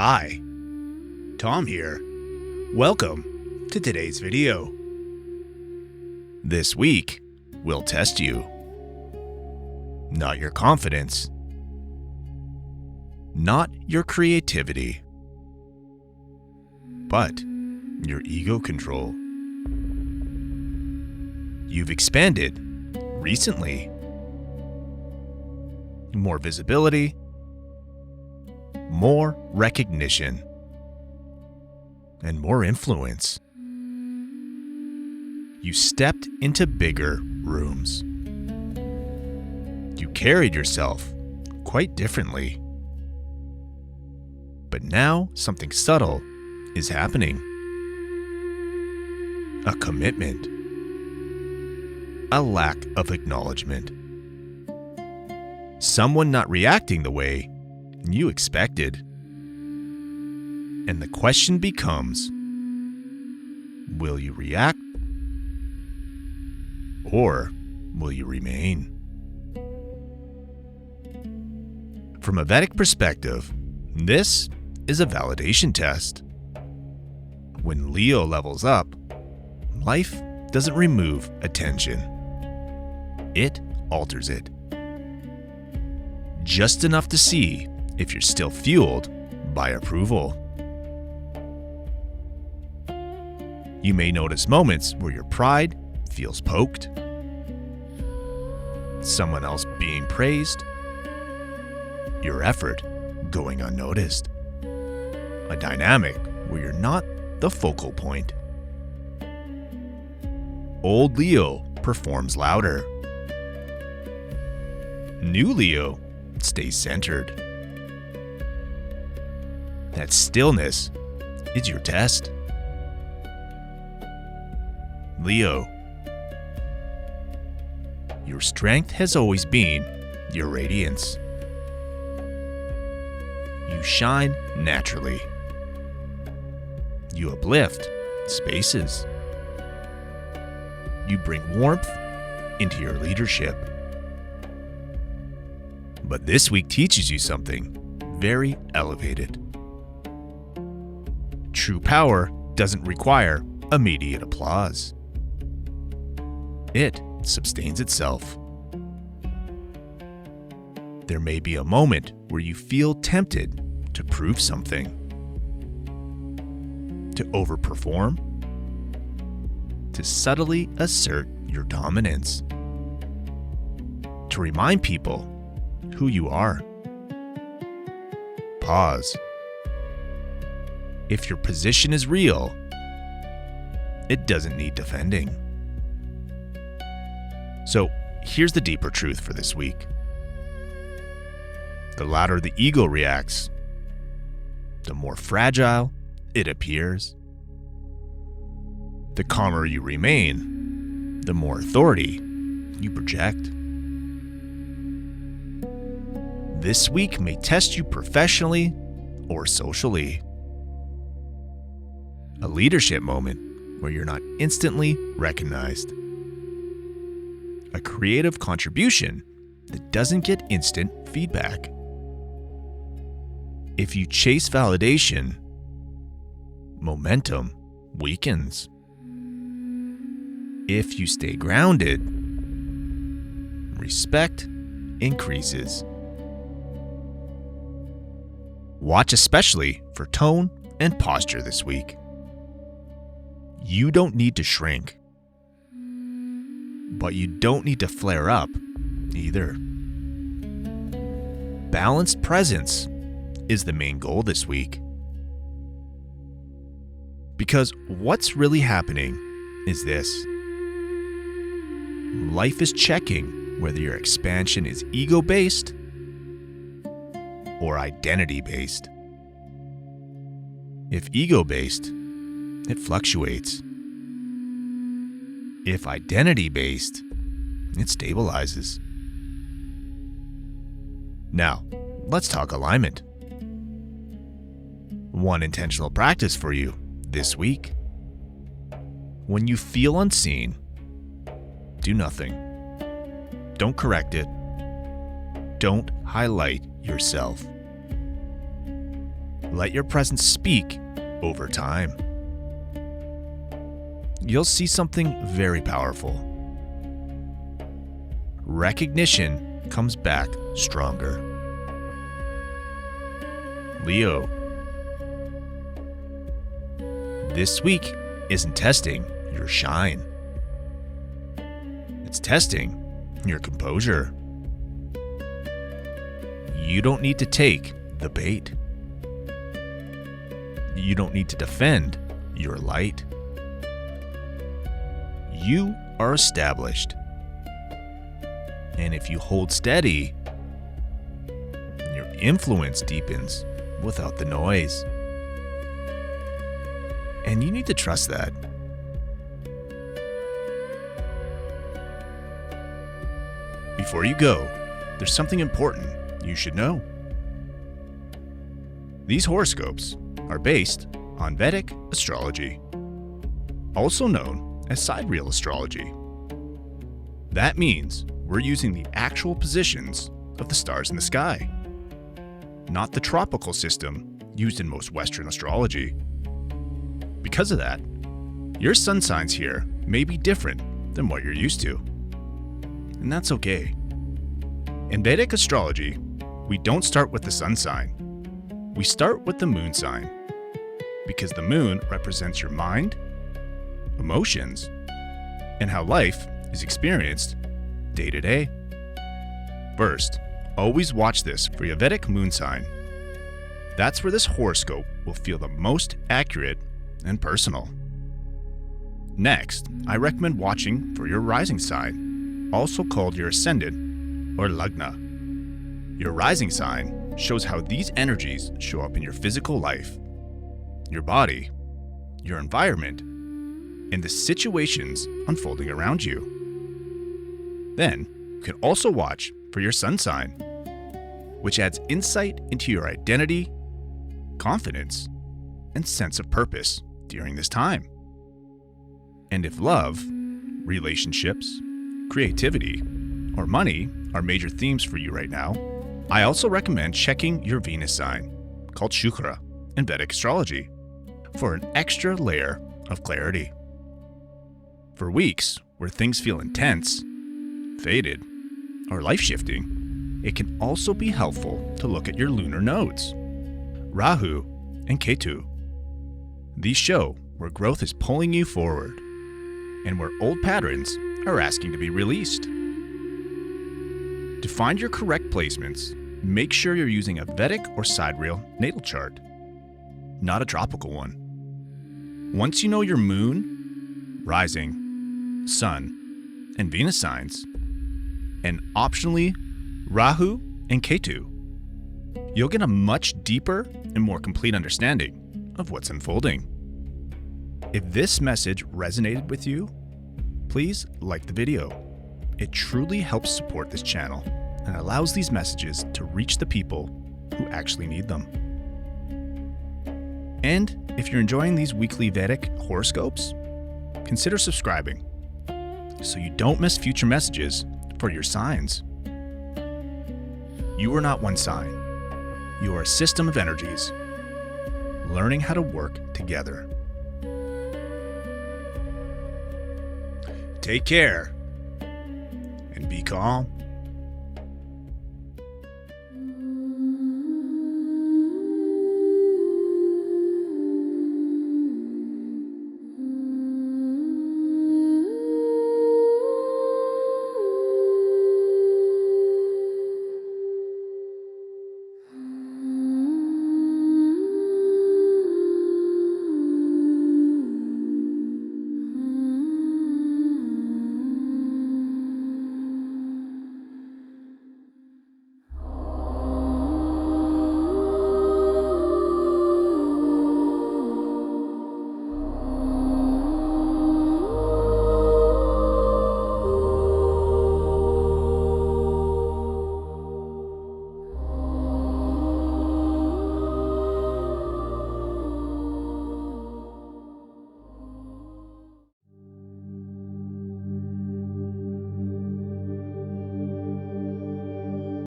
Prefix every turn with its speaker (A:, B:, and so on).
A: Hi, Tom here. Welcome to today's video. This week, we'll test you. Not your confidence. Not your creativity. But your ego control. You've expanded recently. More visibility. More recognition. And more influence. You stepped into bigger rooms. You carried yourself quite differently. But now something subtle is happening. A commitment. A lack of acknowledgement. Someone not reacting the way you expected. And the question becomes, will you react or will you remain? From a Vedic perspective, this is a validation test. When Leo levels up, life doesn't remove attention. It alters it. Just enough to see if you're still fueled by approval. You may notice moments where your pride feels poked, someone else being praised, your effort going unnoticed, a dynamic where you're not the focal point. Old Leo performs louder. New Leo stays centered. That stillness is your test. Leo, your strength has always been your radiance. You shine naturally. You uplift spaces. You bring warmth into your leadership. But this week teaches you something very elevated. True power doesn't require immediate applause. It sustains itself. There may be a moment where you feel tempted to prove something, to overperform, to subtly assert your dominance, to remind people who you are. Pause. If your position is real, it doesn't need defending. So here's the deeper truth for this week. The louder the ego reacts, the more fragile it appears. The calmer you remain, the more authority you project. This week may test you professionally or socially. A leadership moment where you're not instantly recognized. A creative contribution that doesn't get instant feedback. If you chase validation, momentum weakens. If you stay grounded, respect increases. Watch especially for tone and posture this week. You don't need to shrink, but you don't need to flare up either. Balanced presence is the main goal this week. Because what's really happening is this. Life is checking whether your expansion is ego-based or identity-based. If ego-based, it fluctuates. If identity-based, it stabilizes. Now, let's talk alignment. One intentional practice for you this week. When you feel unseen, do nothing. Don't correct it. Don't highlight yourself. let your presence speak over time. You'll see something very powerful. Recognition comes back stronger. Leo. This week isn't testing your shine. It's testing your composure. You don't need to take the bait. You don't need to defend your light. You are established. And if you hold steady, your influence deepens without the noise. And you need to trust that. Before you go, there's something important you should know. These horoscopes are based on Vedic astrology, also known as sidereal astrology. That means we're using the actual positions of the stars in the sky, not the tropical system used in most Western astrology. Because of that, your sun signs here may be different than what you're used to. And that's okay. In Vedic astrology, we don't start with the sun sign. We start with the moon sign, because the moon represents your mind, emotions, and how life is experienced day to day. First, always watch this for your Vedic moon sign. That's where this horoscope will feel the most accurate and personal. Next, I recommend watching for your rising sign, also called your ascendant or lagna. Your rising sign shows how these energies show up in your physical life, your body, your environment, and the situations unfolding around you. Then, you can also watch for your sun sign, which adds insight into your identity, confidence, and sense of purpose during this time. And if love, relationships, creativity, or money are major themes for you right now, I also recommend checking your Venus sign, called Shukra in Vedic astrology, for an extra layer of clarity. For weeks where things feel intense, faded, or life-shifting, it can also be helpful to look at your lunar nodes, Rahu and Ketu. These show where growth is pulling you forward and where old patterns are asking to be released. To find your correct placements, make sure you're using a Vedic or sidereal natal chart, not a tropical one. Once you know your moon, rising, sun, and Venus signs, and optionally Rahu and Ketu, you'll get a much deeper and more complete understanding of what's unfolding. If this message resonated with you, please like the video. It truly helps support this channel and allows these messages to reach the people who actually need them. And if you're enjoying these weekly Vedic horoscopes, consider subscribing so you don't miss future messages for your signs. You are not one sign. You are a system of energies, learning how to work together. Take care and be calm.